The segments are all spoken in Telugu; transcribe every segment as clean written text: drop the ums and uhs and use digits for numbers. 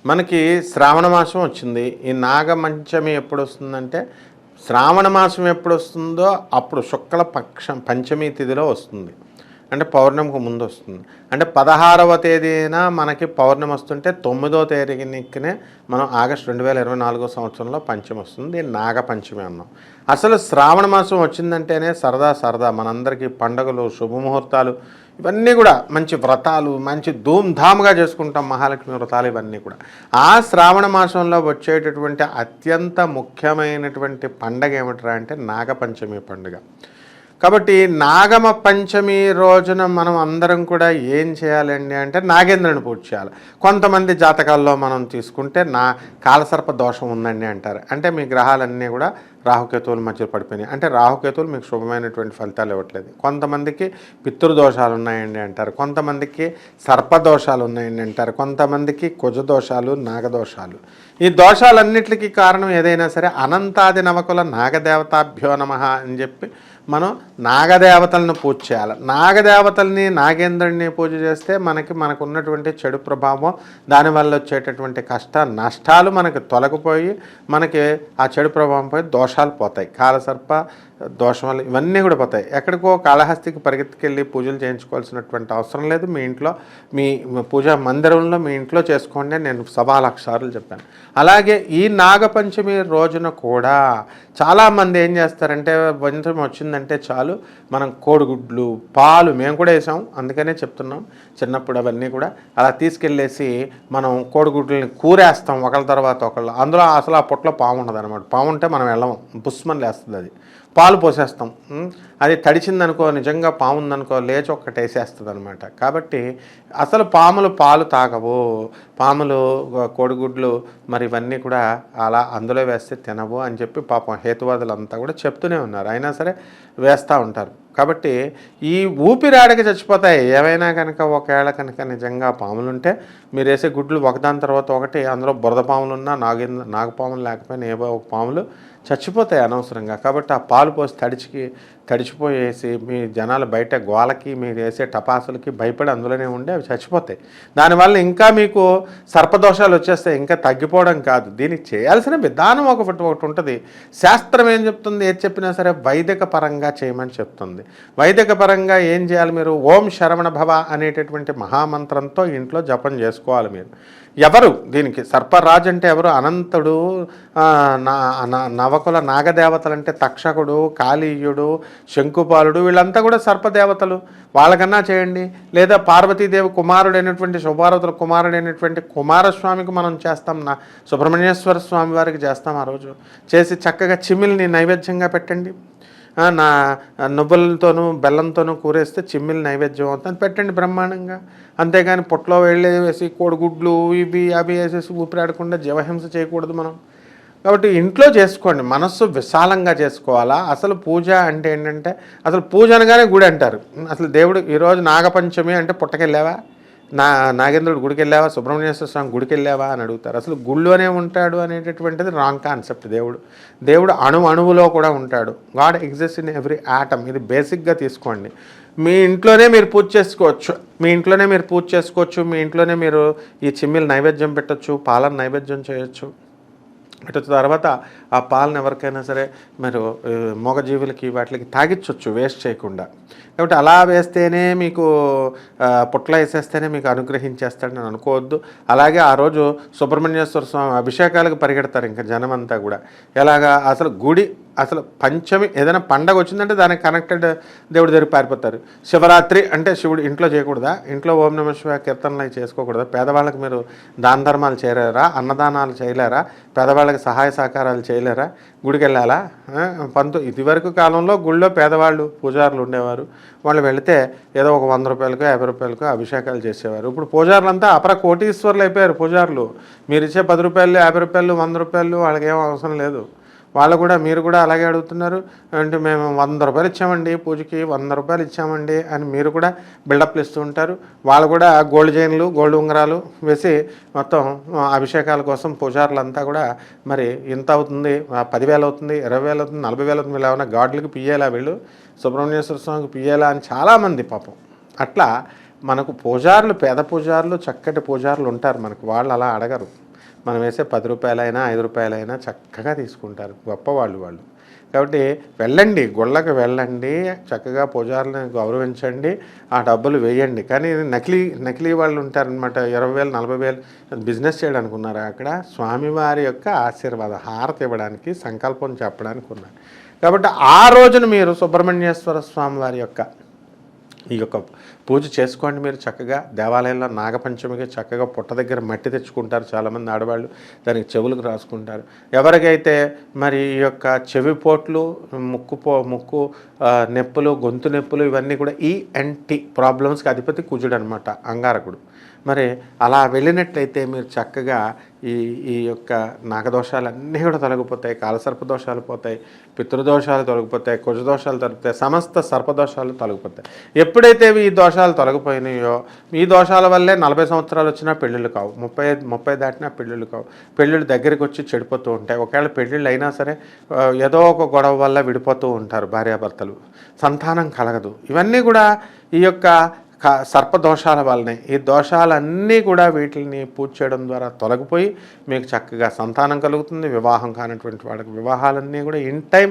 మనకి శ్రావణ మాసం వచ్చింది. ఈ నాగపంచమి ఎప్పుడొస్తుందంటే, శ్రావణ మాసం ఎప్పుడొస్తుందో అప్పుడు శుక్ల పక్షం పంచమి తిథిలో వస్తుంది. అంటే పౌర్ణమికి ముందు వస్తుంది. అంటే 16వ తేదీన మనకి పౌర్ణమి వస్తుంటే 9వ తేదీనే మనం ఆగస్టు 2024 సంవత్సరంలో పంచమి వస్తుంది. దీన్ని నాగపంచమి అన్నాం. అసలు శ్రావణ మాసం వచ్చిందంటేనే సరదా సరదా మనందరికీ పండుగలు, శుభముహూర్తాలు ఇవన్నీ కూడా మంచి వ్రతాలు, మంచి ధూమ్ధామ్గా చేసుకుంటాం. మహాలక్ష్మి వ్రతాలు ఇవన్నీ కూడా. ఆ శ్రావణ మాసంలో వచ్చేటటువంటి అత్యంత ముఖ్యమైనటువంటి పండగ ఏమిట్రా అంటే నాగపంచమి పండుగ. కాబట్టి నాగమ పంచమి రోజున మనం అందరం కూడా ఏం చేయాలండి అంటే నాగేంద్రుని పూజ చేయాలి. కొంతమంది జాతకాల్లో మనం తీసుకుంటే కాలసర్ప దోషం ఉందండి అంటారు. అంటే మీ గ్రహాలన్నీ కూడా రాహుకేతువుల మధ్య పడిపోయినాయి, అంటే రాహుకేతువులు మీకు శుభమైనటువంటి ఫలితాలు ఇవ్వట్లేదు. కొంతమందికి పితృదోషాలు ఉన్నాయండి అంటారు, కొంతమందికి సర్పదోషాలు ఉన్నాయండి అంటారు, కొంతమందికి కుజదోషాలు, నాగదోషాలు. ఈ దోషాలన్నిటికీ కారణం ఏదైనా సరే అనంతాది నవకుల నాగదేవతాభ్యో నమః అని చెప్పి మనం నాగదేవతలను పూజ చేయాలి. నాగదేవతల్ని, నాగేంద్రుడిని పూజ చేస్తే మనకు ఉన్నటువంటి చెడు ప్రభావం, దానివల్ల వచ్చేటటువంటి కష్ట నష్టాలు మనకి తొలగిపోయి మనకి ఆ చెడు ప్రభావం పోయి దోషాలు పోతాయి. కాలసర్ప దోషం వల్ల ఇవన్నీ కూడా పోతాయి. ఎక్కడికో కాళహస్తికి పరిగెత్తుకెళ్ళి పూజలు చేయించుకోవాల్సినటువంటి అవసరం లేదు. మీ ఇంట్లో మీ పూజా మందిరంలో మీ ఇంట్లో చేసుకోండి. నేను 1,00,000 సార్లు చెప్పాను. అలాగే ఈ నాగపంచమి రోజున కూడా చాలామంది ఏం చేస్తారంటే పంచమి వచ్చిందంటే చాలు మనం కోడిగుడ్లు, పాలు మేము కూడా వేసాం, అందుకనే చెప్తున్నాం. చిన్నప్పుడు అవన్నీ కూడా అలా తీసుకెళ్ళేసి మనం కోడిగుడ్లని కూరేస్తాం ఒకళ్ళ తర్వాత ఒకళ్ళు. అందులో అసలు ఆ పుట్లో పాము ఉండదు అనమాట. పాము ఉంటే మనం వెళ్ళము, బుస్మని లేస్తుంది. అది పాలు పోసేస్తాం. అది తడిచిందనుకో, నిజంగా పాము ఉందనుకో లేచి ఒక్కటి వేసేస్తుంది అనమాట. కాబట్టి అసలు పాములు పాలు తాగవు, పాములు కోడిగుడ్లు మరి ఇవన్నీ కూడా అలా అందులో వేస్తే తినవు అని చెప్పి పాపం హేతువాదులంతా కూడా చెప్తూనే ఉన్నారు. అయినా సరే వేస్తూ ఉంటారు. కాబట్టి ఈ ఊపిరాడకి చచ్చిపోతాయి. ఏమైనా కనుక ఒకవేళ కనుక నిజంగా పాములుంటే మీరు వేసే గుడ్లు ఒకదాని తర్వాత ఒకటి అందులో బురద పాములున్నా నాగపాములు లేకపోయినా ఏవో ఒక పాములు చచ్చిపోతాయి అనవసరంగా. కాబట్టి ఆ పాలు పోసి తడిచిపోయేసి మీ జనాలు బయట గోలకి మీరు వేసే టపాసులకి భయపడి అందులోనే ఉండి అవి చచ్చిపోతాయి. దానివల్ల ఇంకా మీకు సర్పదోషాలు వచ్చేస్తాయి, ఇంకా తగ్గిపోవడం కాదు. దీనికి చేయాల్సిన విధానం ఒకటి ఉంటుంది. శాస్త్రం ఏం చెప్తుంది, ఏది చెప్పినా సరే వైదిక పరంగా చేయమని చెప్తుంది. వైదిక పరంగా ఏం చేయాలి, మీరు ఓం శరవణ భవ అనేటటువంటి మహామంత్రంతో ఇంట్లో జపం చేసుకోవాలి. మీరు ఎవరు దీనికి సర్పరాజు అంటే ఎవరు, అనంతుడు, నవకుల నాగదేవతలు అంటే తక్షకుడు, కాళీయుడు, శంకుపాలుడు, వీళ్ళంతా కూడా సర్పదేవతలు. వాళ్ళకన్నా చేయండి. లేదా పార్వతీదేవి కుమారుడైనటువంటి శుభారతుల కుమారుడైనటువంటి కుమారస్వామికి మనం చేస్తాం, సుబ్రహ్మణ్యేశ్వర స్వామి వారికి చేస్తాం. ఆ రోజు చేసి చక్కగా చిమ్మిల్ని నైవేద్యంగా పెట్టండి. నువ్వులతోనూ బెల్లంతోనూ కూరేస్తే చిమ్మిలి నైవేద్యం అవుతుంది, పెట్టండి బ్రహ్మాండంగా. అంతేగాని పొట్లో వేసి కోడిగుడ్లు ఇవి అవి వేసేసి ఊపిరాడకుండా జీవహింస చేయకూడదు మనం. కాబట్టి ఇంట్లో చేసుకోండి, మనస్సు విశాలంగా చేసుకోవాలా. అసలు పూజ అంటే ఏంటంటే, అసలు పూజ అనగానే గుడి అంటారు. అసలు దేవుడు ఈరోజు నాగపంచమి అంటే పుట్టకెళ్ళావా, నాగేంద్రుడు గుడికి వెళ్ళావా, సుబ్రహ్మణ్యేశ్వర స్వామి గుడికి వెళ్ళావా అని అడుగుతారు. అసలు గుళ్ళోనే ఉంటాడు అనేటటువంటిది రాంగ్ కాన్సెప్ట్. దేవుడు అణువులో కూడా ఉంటాడు. God exist in every atom. ఇది బేసిక్గా తీసుకోండి. మీ ఇంట్లోనే మీరు పూజ చేసుకోవచ్చు, మీ ఇంట్లోనే మీరు ఈ చిమ్మిలు నైవేద్యం పెట్టచ్చు, పాలను నైవేద్యం చేయొచ్చు. అటు తర్వాత ఆ పాలను ఎవరికైనా సరే మీరు మూగజీవులకి వాటికి తాగించవచ్చు వేస్ట్ చేయకుండా. కాబట్టి అలా వేస్తేనే మీకు పుట్ల వేసేస్తేనే మీకు అనుగ్రహించేస్తాడని అనుకోవద్దు. అలాగే ఆ రోజు సుబ్రహ్మణ్యేశ్వర స్వామి అభిషేకాలకు పరిగెడతారు ఇంకా జనమంతా కూడా. ఎలాగా అసలు అసలు పంచమి ఏదైనా పండగ వచ్చిందంటే దానికి కనెక్టెడ్ దేవుడి దగ్గర పారిపోతారు. శివరాత్రి అంటే శివుడు ఇంట్లో చేయకూడదా, ఇంట్లో ఓం నమః శివాయ కీర్తనలు చేసుకోకూడదా, పేదవాళ్ళకి మీరు దాన ధర్మాలు చేయలేరా, అన్నదానాలు చేయలేరా, పేదవాళ్ళకి సహాయ సహకారాలు చేయలేరా, గుడికి వెళ్ళాలా? ఇదివరకు కాలంలో గుళ్ళో పేదవాళ్ళు పూజారులు ఉండేవారు. వాళ్ళు వెళితే ఏదో ఒక 100 రూపాయలకు 50 రూపాయలకు అభిషేకాలు చేసేవారు. ఇప్పుడు పూజారులంతా అపర కోటీశ్వర్లు అయిపోయారు పూజారులు. మీరు ఇచ్చే 10 రూపాయలు 50 రూపాయలు 100 రూపాయలు వాళ్ళకి ఏం అవసరం లేదు. మీరు కూడా అలాగే అడుగుతున్నారు. అంటే మేము 100 రూపాయలు ఇచ్చామండి పూజకి, 100 రూపాయలు ఇచ్చామండి అని మీరు కూడా బిల్డప్లు ఇస్తూ ఉంటారు. వాళ్ళు కూడా గోల్డ్ చైన్లు, గోల్డ్ ఉంగరాలు వేసి మొత్తం అభిషేకాల కోసం పూజారులంతా కూడా మరి ఇంత అవుతుంది, 10,000 అవుతుంది, 20,000 అవుతుంది, 40,000 అవుతుంది, వీళ్ళు ఏమైనా గాడ్లకి పియ్యాలా, వీళ్ళు సుబ్రహ్మణ్యేశ్వర స్వామికి పియ్యాలా అని చాలామంది పాపం. అట్లా మనకు పూజారులు, పేద పూజారులు, చక్కటి పూజారులు ఉంటారు మనకు, వాళ్ళు అలా అడగరు. మనం వేసే 10 రూపాయలైనా 5 రూపాయలైనా చక్కగా తీసుకుంటారు, గొప్పవాళ్ళు వాళ్ళు. కాబట్టి వెళ్ళండి, గుళ్ళకి వెళ్ళండి, చక్కగా పూజారులను గౌరవించండి, ఆ డబ్బులు వేయండి. కానీ నకిలీ వాళ్ళు ఉంటారనమాట. 20,000 40,000 బిజినెస్ చేయడానికి ఉన్నారా అక్కడ? స్వామివారి యొక్క ఆశీర్వాద హారతి ఇవ్వడానికి, సంకల్పం చెప్పడానికి ఉన్నారు. కాబట్టి ఆ రోజున మీరు సుబ్రహ్మణ్యేశ్వర స్వామి వారి యొక్క ఈ యొక్క పూజ చేసుకోండి. మీరు చక్కగా దేవాలయంలో నాగపంచమికి చక్కగా పుట్ట దగ్గర మట్టి తెచ్చుకుంటారు చాలామంది ఆడవాళ్ళు, దానికి చెవులకు రాసుకుంటారు. ఎవరికైతే మరి ఈ యొక్క చెవిపోట్లు, ముక్కు నొప్పులు, గొంతు నొప్పులు, ఇవన్నీ కూడా ENT ప్రాబ్లమ్స్కి అధిపతి కుజుడు అనమాట, అంగారకుడు. మరి అలా వెళ్ళినట్లయితే మీరు చక్కగా ఈ యొక్క నాగదోషాలన్నీ కూడా తొలగిపోతాయి, కాలసర్ప దోషాలు పోతాయి, పితృదోషాలు తొలగిపోతాయి, కుజదోషాలు తొలగిపోతాయి, సమస్త సర్పదోషాలు తొలగిపోతాయి. ఎప్పుడైతే ఈ దోషాలు తొలగిపోయినాయో, ఈ దోషాల వల్లే 40 సంవత్సరాలు వచ్చినా పెళ్ళిళ్ళు కావు, 30 దాటినా పెళ్ళిళ్ళు కావు, పెళ్ళిళ్ళు దగ్గరికి వచ్చి చెడిపోతూ ఉంటాయి. ఒకవేళ పెళ్ళిళ్ళు అయినా సరే ఏదో ఒక గొడవ వల్ల విడిపోతూ ఉంటారు భార్యాభర్తలు, సంతానం కలగదు. ఇవన్నీ కూడా ఈ యొక్క సర్పదోషాల వల్లనే. ఈ దోషాలన్నీ కూడా వీటిని పూజ చేయడం ద్వారా తొలగిపోయి మీకు చక్కగా సంతానం కలుగుతుంది. వివాహం కానటువంటి వాళ్ళకి వివాహాలన్నీ కూడా ఇన్ టైం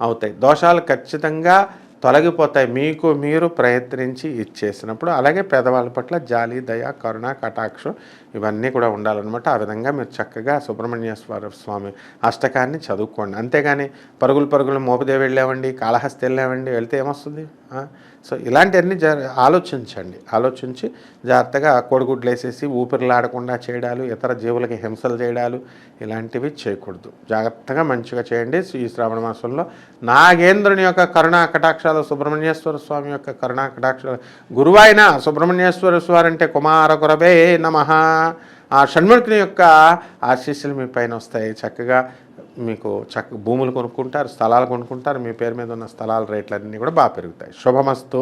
అవుతాయి. దోషాలు ఖచ్చితంగా తొలగిపోతాయి మీకు మీరు ప్రయత్నించి ఇచ్చేసినప్పుడు. అలాగే పేదవాళ్ళ పట్ల జాలి, దయ, కరుణ, కటాక్షం ఇవన్నీ కూడా ఉండాలన్నమాట. ఆ విధంగా మీరు చక్కగా సుబ్రహ్మణ్యేశ్వర స్వామి అష్టకాన్ని చదువుకోండి. అంతేగాని పరుగులు మోపదేవి వెళ్ళామండి, కాళహస్తి వెళ్ళామండి, వెళ్తే ఏమొస్తుంది? సో ఇలాంటివన్నీ ఆలోచించి జాగ్రత్తగా కోడిగుడ్లు వేసేసి ఊపిరిలాడకుండా చేయడాలు, ఇతర జీవులకి హింసలు చేయడాలు ఇలాంటివి చేయకూడదు. జాగ్రత్తగా మంచిగా చేయండి. ఈ శ్రావణ మాసంలో నాగేంద్రుని యొక్క కరుణా కటాక్షాలు, సుబ్రహ్మణ్యేశ్వర స్వామి యొక్క కరుణా కటాక్షాలు, గురువైన సుబ్రహ్మణ్యేశ్వర స్వామి అంటే కుమార గురవే నమః, ఆ షణ్ముఖుని యొక్క ఆశీస్సులు మీ పైన వస్తాయి. చక్కగా మీకు భూములు కొనుక్కుంటారు, స్థలాలు కొనుక్కుంటారు, మీ పేరు మీద ఉన్న స్థలాల రేట్లన్నీ కూడా బాగా పెరుగుతాయి. శుభమస్తు.